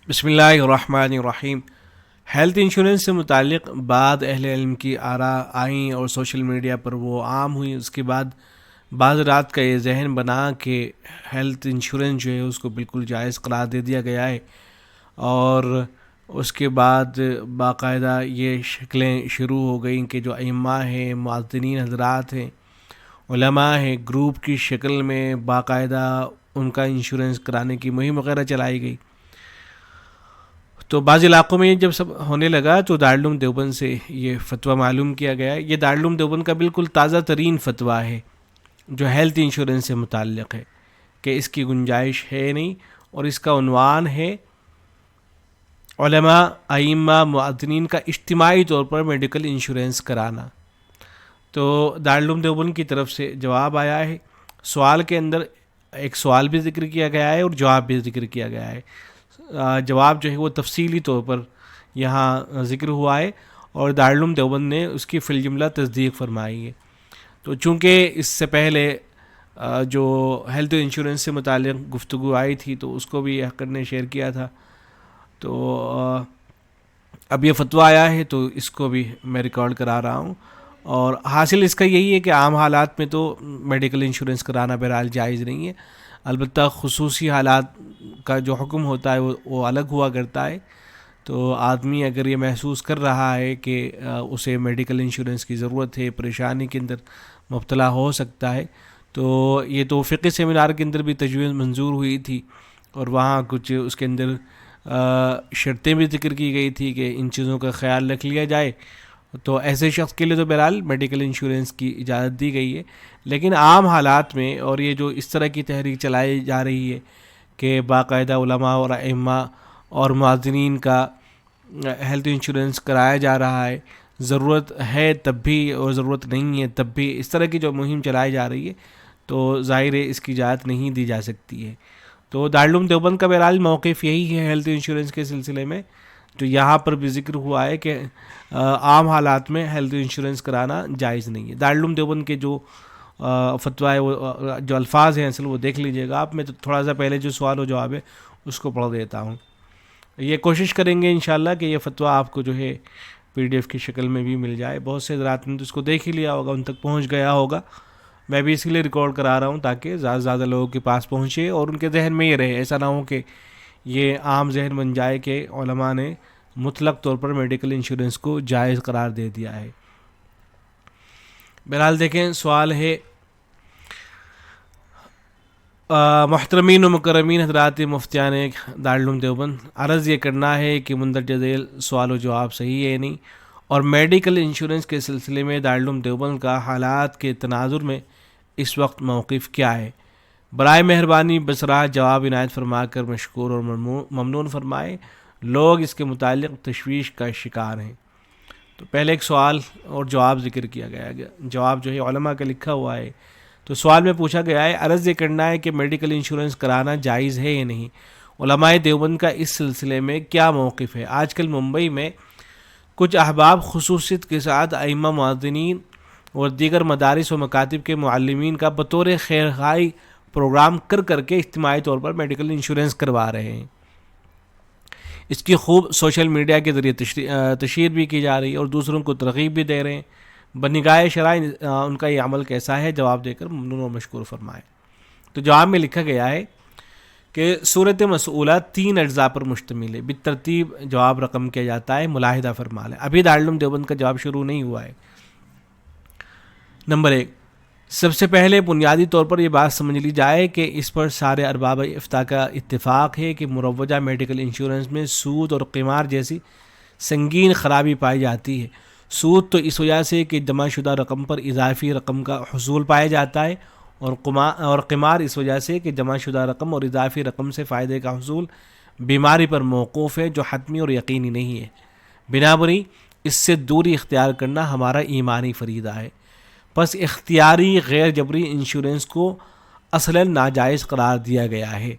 بسم اللہ الرحمن الرحیم۔ ہیلتھ انشورنس سے متعلق بعض اہل علم کی آراء آئیں اور سوشل میڈیا پر وہ عام ہوئیں۔ اس کے بعد بعض رات کا یہ ذہن بنا کہ ہیلتھ انشورنس جو ہے اس کو بالکل جائز قرار دے دیا گیا ہے، اور اس کے بعد باقاعدہ یہ شکلیں شروع ہو گئیں کہ جو ائمہ ہیں، معززین حضرات ہیں، علماء ہیں، گروپ کی شکل میں باقاعدہ ان کا انشورنس کرانے کی مہم وغیرہ چلائی گئی۔ تو بعض علاقوں میں یہ جب سب ہونے لگا تو دارالعلوم دیوبند سے یہ فتویٰ معلوم کیا گیا ہے۔ یہ دارالعلوم دیوبند کا بالکل تازہ ترین فتویٰ ہے جو ہیلتھ انشورنس سے متعلق ہے کہ اس کی گنجائش ہے نہیں، اور اس کا عنوان ہے علماء، ائمہ، معززین کا اجتماعی طور پر میڈیکل انشورنس کرانا۔ تو دارالعلوم دیوبند کی طرف سے جواب آیا ہے۔ سوال کے اندر ایک سوال بھی ذکر کیا گیا ہے اور جواب بھی ذکر کیا گیا ہے۔ جواب جو ہے وہ تفصیلی طور پر یہاں ذکر ہوا ہے، اور دارالعلوم دیوبند نے اس کی فی الجملہ تصدیق فرمائی ہے۔ تو چونکہ اس سے پہلے جو ہیلتھ انشورنس سے متعلق گفتگو آئی تھی تو اس کو بھی حقر نے شیئر کیا تھا، تو اب یہ فتویٰ آیا ہے تو اس کو بھی میں ریکارڈ کرا رہا ہوں۔ اور حاصل اس کا یہی ہے کہ عام حالات میں تو میڈیکل انشورنس کرانا بہرحال جائز نہیں ہے، البتہ خصوصی حالات کا جو حکم ہوتا ہے وہ الگ ہوا کرتا ہے۔ تو آدمی اگر یہ محسوس کر رہا ہے کہ اسے میڈیکل انشورنس کی ضرورت ہے، پریشانی کے اندر مبتلا ہو سکتا ہے، تو یہ تو فقہ سیمینار کے اندر بھی تجویز منظور ہوئی تھی، اور وہاں کچھ اس کے اندر شرطیں بھی ذکر کی گئی تھی کہ ان چیزوں کا خیال رکھ لیا جائے۔ تو ایسے شخص کے لیے تو بہرحال میڈیکل انشورنس کی اجازت دی گئی ہے، لیکن عام حالات میں اور یہ جو اس طرح کی تحریک چلائی جا رہی ہے کہ باقاعدہ علماء اور ائمہ اور معززین کا ہیلتھ انشورنس کرایا جا رہا ہے، ضرورت ہے تب بھی اور ضرورت نہیں ہے تب بھی، اس طرح کی جو مہم چلائی جا رہی ہے، تو ظاہر ہے اس کی اجازت نہیں دی جا سکتی ہے۔ تو دارالعلوم دیوبند کا بہرحال موقف یہی ہے ہیلتھ انشورنس کے سلسلے میں، جو یہاں پر بھی ذکر ہوا ہے کہ عام حالات میں ہیلتھ انشورنس کرانا جائز نہیں ہے۔ دارالعلوم دیوبند کے جو فتویٰ ہے، وہ جو الفاظ ہیں اصل وہ دیکھ لیجئے گا آپ۔ میں تو تھوڑا سا پہلے جو سوال و جواب ہے اس کو پڑھ دیتا ہوں۔ یہ کوشش کریں گے انشاءاللہ کہ یہ فتویٰ آپ کو جو ہے PDF کی شکل میں بھی مل جائے۔ بہت سے حضرات نے تو اس کو دیکھ ہی لیا ہوگا، ان تک پہنچ گیا ہوگا، میں بھی اسی لیے ریکارڈ کرا رہا ہوں تاکہ زیادہ سے زیادہ لوگوں کے پاس پہنچے اور ان کے ذہن میں یہ رہے۔ ایسا نہ ہو کہ یہ عام ذہن بن جائے کہ علماء نے مطلق طور پر میڈیکل انشورنس کو جائز قرار دے دیا ہے۔ بہرحال دیکھیں، سوال ہے محترمین و مکرمین حضرات مفتیان دارالعلوم دیوبند، عرض یہ کرنا ہے کہ مندرجہ ذیل سوال و جواب صحیح ہے نہیں، اور میڈیکل انشورنس کے سلسلے میں دارالعلوم دیوبند کا حالات کے تناظر میں اس وقت موقف کیا ہے؟ برائے مہربانی بصراحہ جواب عنایت فرما کر مشکور اور ممنون فرمائے۔ لوگ اس کے متعلق تشویش کا شکار ہیں۔ تو پہلے ایک سوال اور جواب ذکر کیا گیا، جواب جو ہے علماء کا لکھا ہوا ہے۔ تو سوال میں پوچھا گیا ہے، عرض یہ کرنا ہے کہ میڈیکل انشورنس کرانا جائز ہے یا نہیں، علماء دیوبند کا اس سلسلے میں کیا موقف ہے؟ آج کل ممبئی میں کچھ احباب خصوصیت کے ساتھ ائمہ، معززین اور دیگر مدارس و مکاتب کے معلمین کا بطور خیرخواہی پروگرام کر کے اجتماعی طور پر میڈیکل انشورنس کروا رہے ہیں۔ اس کی خوب سوشل میڈیا کے ذریعے تشہیر بھی کی جا رہی ہے اور دوسروں کو ترغیب بھی دے رہے ہیں۔ بنگاہ شرع ان کا یہ عمل کیسا ہے؟ جواب دے کر ممنون و مشکور فرمائے۔ تو جواب میں لکھا گیا ہے کہ صورت مسئولہ 3 اجزاء پر مشتمل ہے، بالترتیب جواب رقم کیا جاتا ہے، ملاحظہ فرما لیں۔ ابھی دارالعلوم دیوبند کا جواب شروع نہیں ہوا ہے۔ نمبر 1، سب سے پہلے بنیادی طور پر یہ بات سمجھ لی جائے کہ اس پر سارے ارباب افتاء کا اتفاق ہے کہ مروجہ میڈیکل انشورنس میں سود اور قمار جیسی سنگین خرابی پائی جاتی ہے۔ سود تو اس وجہ سے کہ جمع شدہ رقم پر اضافی رقم کا حصول پایا جاتا ہے، اور قمار اس وجہ سے کہ جمع شدہ رقم اور اضافی رقم سے فائدے کا حصول بیماری پر موقوف ہے جو حتمی اور یقینی نہیں ہے۔ بنابراً اس سے دوری اختیار کرنا ہمارا ایمانی فریضہ ہے۔ پس اختیاری غیر جبری انشورنس کو اصلاً ناجائز قرار دیا گیا ہے،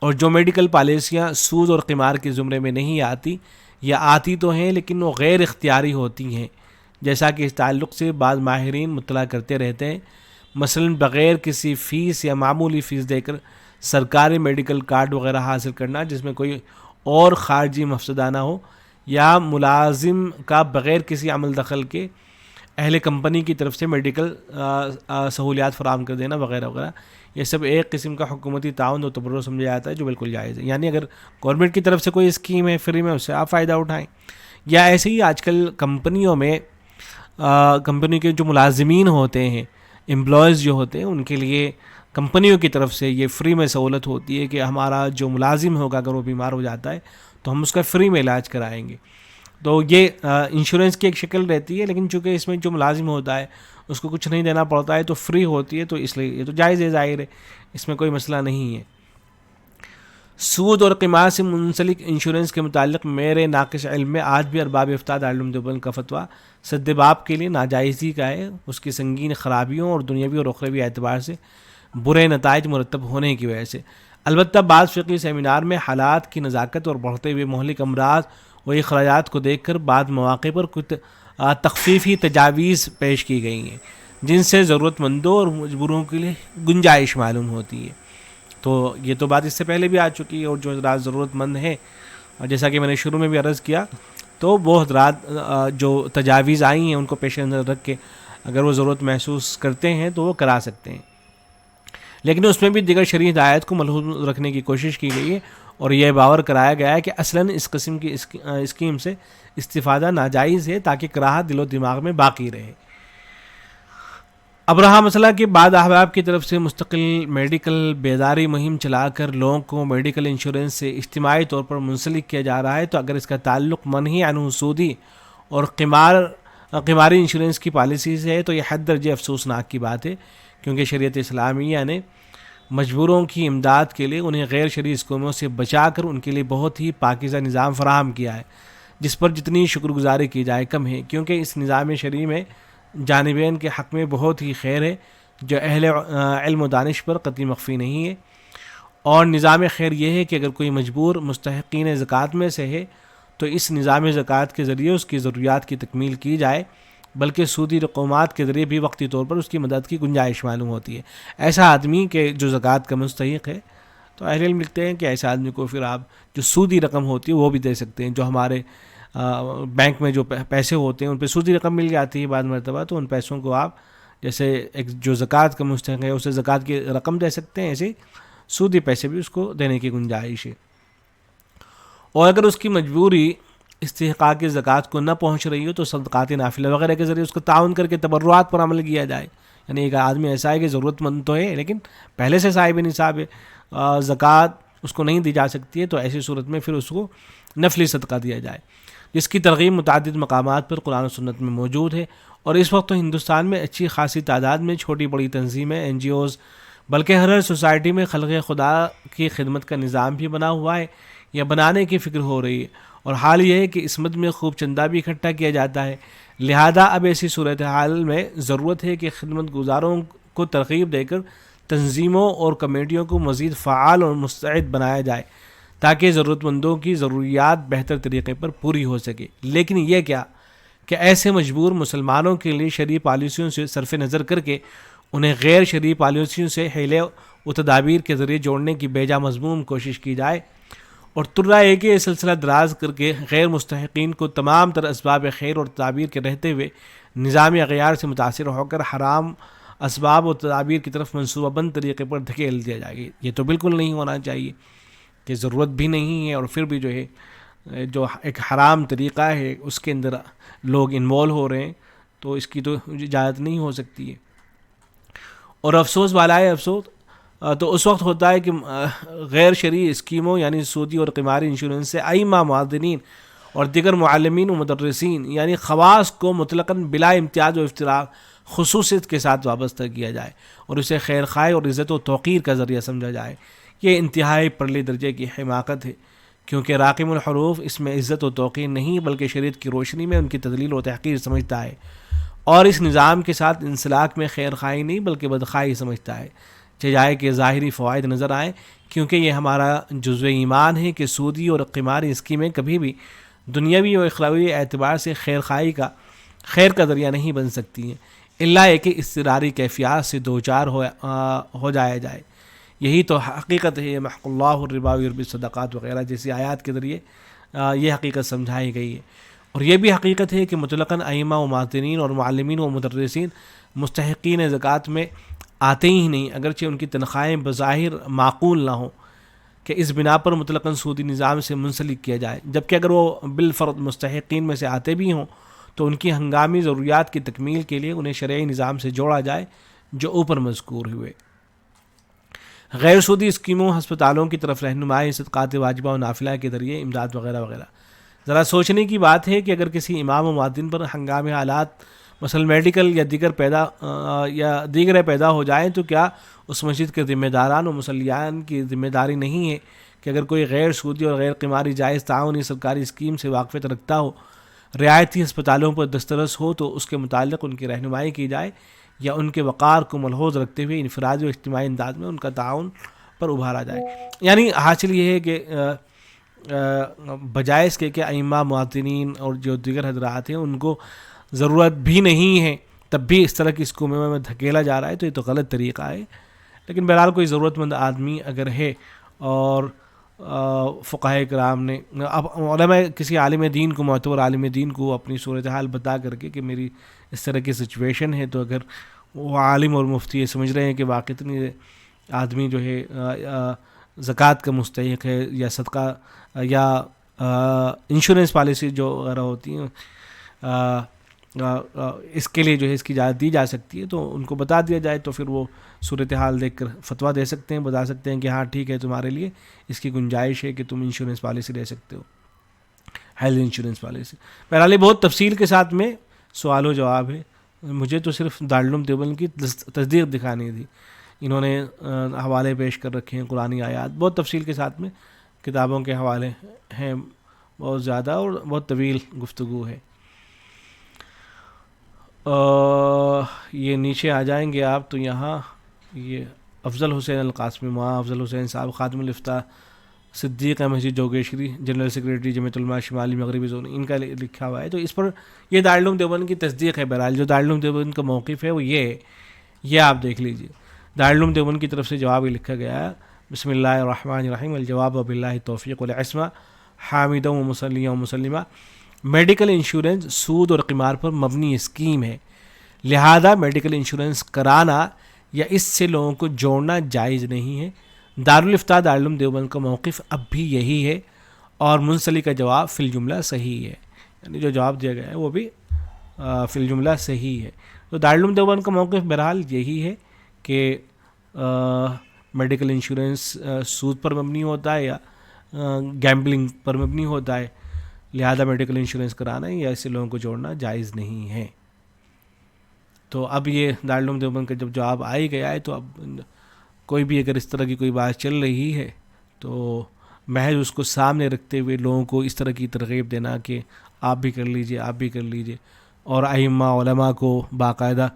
اور جو میڈیکل پالیسیاں سود اور قمار کے زمرے میں نہیں آتی یا آتی تو ہیں لیکن وہ غیر اختیاری ہوتی ہیں، جیسا کہ اس تعلق سے بعض ماہرین مطلع کرتے رہتے ہیں، مثلاً بغیر کسی فیس یا معمولی فیس دے کر سرکاری میڈیکل کارڈ وغیرہ حاصل کرنا جس میں کوئی اور خارجی مفسدہ نہ ہو، یا ملازم کا بغیر کسی عمل دخل کے اہل کمپنی کی طرف سے میڈیکل سہولیات فراہم کر دینا وغیرہ وغیرہ، یہ سب ایک قسم کا حکومتی تعاون و تبرع سمجھا جاتا ہے جو بالکل جائز ہے. یعنی اگر گورنمنٹ کی طرف سے کوئی اسکیم ہے فری میں، اس سے آپ فائدہ اٹھائیں. یا ایسے ہی آج کل کمپنیوں میں کمپنی کے جو ملازمین ہوتے ہیں، امپلائیز جو ہوتے ہیں، ان کے لیے کمپنیوں کی طرف سے یہ فری میں سہولت ہوتی ہے کہ ہمارا جو ملازم ہوگا اگر وہ بیمار ہو جاتا ہے تو ہم اس کا فری میں علاج کرائیں گے. تو یہ انشورنس کی ایک شکل رہتی ہے، لیکن چونکہ اس میں جو ملازم ہوتا ہے اس کو کچھ نہیں دینا پڑتا ہے تو فری ہوتی ہے، تو اس لیے یہ تو جائز ہے، ظاہر ہے، اس میں کوئی مسئلہ نہیں ہے. سود اور قمار سے منسلک انشورنس کے متعلق میرے ناقص علم میں آج بھی ارباب افتاء دارالعلوم دیوبند کا فتویٰ سد باب کے لیے ناجائزی کا ہے، اس کی سنگین خرابیوں اور دنیاوی اور اخروی اعتبار سے برے نتائج مرتب ہونے کی وجہ سے. البتہ بعض فقہی سیمینار میں حالات کی نزاکت اور بڑھتے ہوئے مہلک امراض و اخراجات کو دیکھ کر بعض مواقع پر کچھ تخفیفی تجاویز پیش کی گئی ہیں جن سے ضرورت مندوں اور مجبوروں کے لیے گنجائش معلوم ہوتی ہے. تو یہ تو بات اس سے پہلے بھی آ چکی ہے، اور جو حضرات ضرورت مند ہیں، جیسا کہ میں نے شروع میں بھی عرض کیا، تو وہ حضرات جو تجاویز آئی ہیں ان کو پیش نظر رکھ کے اگر وہ ضرورت محسوس کرتے ہیں تو وہ کرا سکتے ہیں. لیکن اس میں بھی دیگر شرعی ہدایت کو ملحوظ رکھنے کی کوشش کی گئی ہے، اور یہ باور کرایا گیا ہے کہ اصلاً اس قسم کی اسکیم سے استفادہ ناجائز ہے تاکہ کراہت دل و دماغ میں باقی رہے. اب رہا مسئلہ کہ بعض احباب کی طرف سے مستقل میڈیکل بیداری مہم چلا کر لوگوں کو میڈیکل انشورنس سے اجتماعی طور پر منسلک کیا جا رہا ہے، تو اگر اس کا تعلق منہی عنہ سودی اور قماری انشورنس کی پالیسی سے ہے تو یہ حد درجے افسوسناک کی بات ہے، کیونکہ شریعت اسلامیہ نے مجبوروں کی امداد کے لیے انہیں غیر شرعی اسکیموں سے بچا کر ان کے لیے بہت ہی پاکیزہ نظام فراہم کیا ہے، جس پر جتنی شکر گزاری کی جائے کم ہے، کیونکہ اس نظام شرعی میں جانبین کے حق میں بہت ہی خیر ہے جو اہل علم و دانش پر قطعی مخفی نہیں ہے. اور نظام خیر یہ ہے کہ اگر کوئی مجبور مستحقین زکوٰۃ میں سے ہے تو اس نظام زکوٰۃ کے ذریعے اس کی ضروریات کی تکمیل کی جائے، بلکہ سودی رقومات کے ذریعے بھی وقتی طور پر اس کی مدد کی گنجائش معلوم ہوتی ہے. ایسا آدمی کہ جو زکوٰۃ کا مستحق ہے، تو اہل علم لکھتے ہیں کہ ایسے آدمی کو پھر آپ جو سودی رقم ہوتی ہے وہ بھی دے سکتے ہیں. جو ہمارے بینک میں جو پیسے ہوتے ہیں ان پہ سودی رقم مل جاتی ہے بعض مرتبہ، تو ان پیسوں کو آپ جیسے ایک جو زکوٰۃ کا مستحق ہے اسے زکوٰۃ کی رقم دے سکتے ہیں، ایسے سودی پیسے بھی اس کو دینے کی گنجائش ہے. اور اگر اس کی مجبوری استحقاق زکوٰۃ کو نہ پہنچ رہی ہو تو صدقات نافلہ وغیرہ کے ذریعے اس کو تعاون کر کے تبرعات پر عمل کیا جائے. یعنی ایک آدمی ایسا ہے کہ ضرورت مند تو ہے لیکن پہلے سے صاحب نصاب ہے، زکوٰۃ اس کو نہیں دی جا سکتی ہے، تو ایسی صورت میں پھر اس کو نفلی صدقہ دیا جائے، جس کی ترغیب متعدد مقامات پر قرآن و سنت میں موجود ہے. اور اس وقت تو ہندوستان میں اچھی خاصی تعداد میں چھوٹی بڑی تنظیمیں، این جی اوز، بلکہ ہر سوسائٹی میں خلق خدا کی خدمت کا نظام بھی بنا ہوا ہے یا بنانے کی فکر ہو رہی ہے. اور حال یہ ہے کہ اس مد میں خوب چندہ بھی اکٹھا کیا جاتا ہے. لہذا اب ایسی صورتحال میں ضرورت ہے کہ خدمت گزاروں کو ترغیب دے کر تنظیموں اور کمیٹیوں کو مزید فعال اور مستعد بنایا جائے تاکہ ضرورت مندوں کی ضروریات بہتر طریقے پر پوری ہو سکے. لیکن یہ کیا کہ ایسے مجبور مسلمانوں کے لیے شرعی پالیسیوں سے صرف نظر کر کے انہیں غیر شرعی پالیسیوں سے حیلے و تدابیر کے ذریعے جوڑنے کی بیجا مذموم کوشش کی جائے، اور ترا ہے کہ یہ سلسلہ دراز کر کے غیر مستحقین کو تمام تر اسباب خیر اور تدابیر کے رہتے ہوئے نظام اغیار سے متاثر ہو کر حرام اسباب و تدابیر کی طرف منصوبہ بند طریقے پر دھکیل دیا جائے. یہ تو بالکل نہیں ہونا چاہیے کہ ضرورت بھی نہیں ہے اور پھر بھی جو ہے جو ایک حرام طریقہ ہے اس کے اندر لوگ انوالو ہو رہے ہیں، تو اس کی تو اجازت نہیں ہو سکتی ہے. اور افسوس والا ہے افسوس تو اس وقت ہوتا ہے کہ غیر شرعی اسکیموں یعنی سودی اور قماری انشورنس سے ائمہ معدنین اور دیگر معلمین و مدرسین یعنی خواص کو مطلقاً بلا امتیاز و افتراق خصوصیت کے ساتھ وابستہ کیا جائے اور اسے خیر خواہ اور عزت و توقیر کا ذریعہ سمجھا جائے. یہ انتہائی پرلے درجے کی حماقت ہے، کیونکہ راقم الحروف اس میں عزت و توقیر نہیں بلکہ شریعت کی روشنی میں ان کی تذلیل و تحقیر سمجھتا ہے، اور اس نظام کے ساتھ انسلاک میں خیر خواہی نہیں بلکہ بدخواہی سمجھتا ہے، چاہے کہ ظاہری فوائد نظر آئیں، کیونکہ یہ ہمارا جزو ایمان ہے کہ سودی اور قماری اسکیمیں کبھی بھی دنیاوی و اخروی اعتبار سے خیر کا ذریعہ نہیں بن سکتی ہیں، الا کہ اضطراری کیفیات سے دوچار ہو جایا جائے. یہی تو حقیقت ہے. محق اللہ الربا ویربی الصدقات وغیرہ جیسی آیات کے ذریعے یہ حقیقت سمجھائی گئی ہے. اور یہ بھی حقیقت ہے کہ مطلقاً ائمہ و معتنین اور معلمین و مدرسین مستحقین زکوٰۃ میں آتے ہی نہیں، اگرچہ ان کی تنخواہیں بظاہر معقول نہ ہوں کہ اس بنا پر مطلقاً سودی نظام سے منسلک کیا جائے، جبکہ اگر وہ بالفرض مستحقین میں سے آتے بھی ہوں تو ان کی ہنگامی ضروریات کی تکمیل کے لیے انہیں شرعی نظام سے جوڑا جائے جو اوپر مذکور ہوئے. غیر سودی اسکیموں، ہسپتالوں کی طرف رہنمائی، صدقات واجبہ و نافلہ کے ذریعے امداد وغیرہ وغیرہ. ذرا سوچنے کی بات ہے کہ اگر کسی امام و مؤذن پر ہنگامی حالات مثلا میڈیکل یا دیگر پیدا ہو جائیں تو کیا اس مسجد کے ذمہ داران و مصلیان کی ذمہ داری نہیں ہے کہ اگر کوئی غیر سودی اور غیر قماری جائز تعاونی سرکاری اسکیم سے واقفیت رکھتا ہو، رعایتی ہسپتالوں پر دسترس ہو تو اس کے متعلق ان کی رہنمائی کی جائے یا ان کے وقار کو ملحوظ رکھتے ہوئے انفرادی و اجتماعی انداز میں ان کا تعاون پر ابھارا جائے. یعنی حاصل یہ ہے کہ بجائے اس کے کہ ائمہ معتنین اور جو دیگر حضرات ہیں ان کو ضرورت بھی نہیں ہے تب بھی اس طرح کی اسکیموں میں دھکیلا جا رہا ہے، تو یہ تو غلط طریقہ ہے. لیکن بہرحال کوئی ضرورت مند آدمی اگر ہے اور فقہاء کرام نے اب علماء کسی عالم دین کو، معتبر عالم دین کو اپنی صورتحال بتا کر کے کہ میری اس طرح کی سچویشن ہے، تو اگر وہ عالم اور مفتی یہ سمجھ رہے ہیں کہ واقعی آدمی جو ہے زکوٰۃ کا مستحق ہے یا صدقہ یا انشورنس پالیسی جو وغیرہ ہوتی ہیں اس کے لیے جو ہے اس کی اجازت دی جا سکتی ہے، تو ان کو بتا دیا جائے تو پھر وہ صورتحال دیکھ کر فتویٰ دے سکتے ہیں، بتا سکتے ہیں کہ ہاں ٹھیک ہے تمہارے لیے اس کی گنجائش ہے کہ تم انشورنس پالیسی لے سکتے ہو، ہیلتھ انشورنس پالیسی. بہرحال یہ بہت تفصیل کے ساتھ میں سوال و جواب ہے. مجھے تو صرف دارالعلوم دیوبند کی تصدیق دکھانی تھی، انہوں نے حوالے پیش کر رکھے ہیں قرآنی آیات بہت تفصیل کے ساتھ میں، کتابوں کے حوالے ہیں بہت زیادہ اور بہت طویل گفتگو ہے. یہ نیچے آ جائیں گے آپ تو یہاں یہ افضل حسین القاسمی، ماں افضل حسین صاحب خادم الافتاء، صدیق احمد مسجد جوگیشوری، جنرل سیکریٹری جمعیت علماء شمالی مغربی زون، ان کا لکھا ہوا ہے. تو اس پر یہ دارالعلوم دیوبند کی تصدیق ہے. بہرحال جو دارالعلوم دیوبند کا موقف ہے وہ یہ ہے، یہ آپ دیکھ لیجئے. دارالعلوم دیوبند کی طرف سے جواب یہ لکھا گیا ہے: بسم اللہ الرحمن الرحیم، الجواب باللہ توفیق والعصمہ، حامدہ و مسلیہ و مسلمہ. میڈیکل انشورنس سود اور قمار پر مبنی اسکیم ہے، لہذا میڈیکل انشورنس کرانا یا اس سے لوگوں کو جوڑنا جائز نہیں ہے. دارالفتاء دارالعلوم دیوبند کا موقف اب بھی یہی ہے اور منسلک کا جواب فی الجملہ صحیح ہے. یعنی جو جواب دیا گیا ہے وہ بھی فی الجملہ صحیح ہے. تو دارالعلوم دیوبند کا موقف بہرحال یہی ہے کہ میڈیکل انشورنس سود پر مبنی ہوتا ہے یا گیمبلنگ پر مبنی ہوتا ہے، لہذا میڈیکل انشورنس کرانا یا ایسے لوگوں کو جوڑنا جائز نہیں ہے. تو اب یہ دارالعلوم دیوبند کا جب جواب آ ہی گیا ہے تو اب کوئی بھی اگر اس طرح کی کوئی بات چل رہی ہے تو محض اس کو سامنے رکھتے ہوئے لوگوں کو اس طرح کی ترغیب دینا کہ آپ بھی کر لیجئے، آپ بھی کر لیجئے، اور ائمہ علماء کو باقاعدہ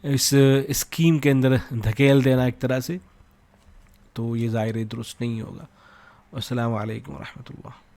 اس اسکیم کے اندر دھکیل دینا ایک طرح سے، تو یہ ظاہر درست نہیں ہوگا. السلام علیکم ورحمۃ اللہ.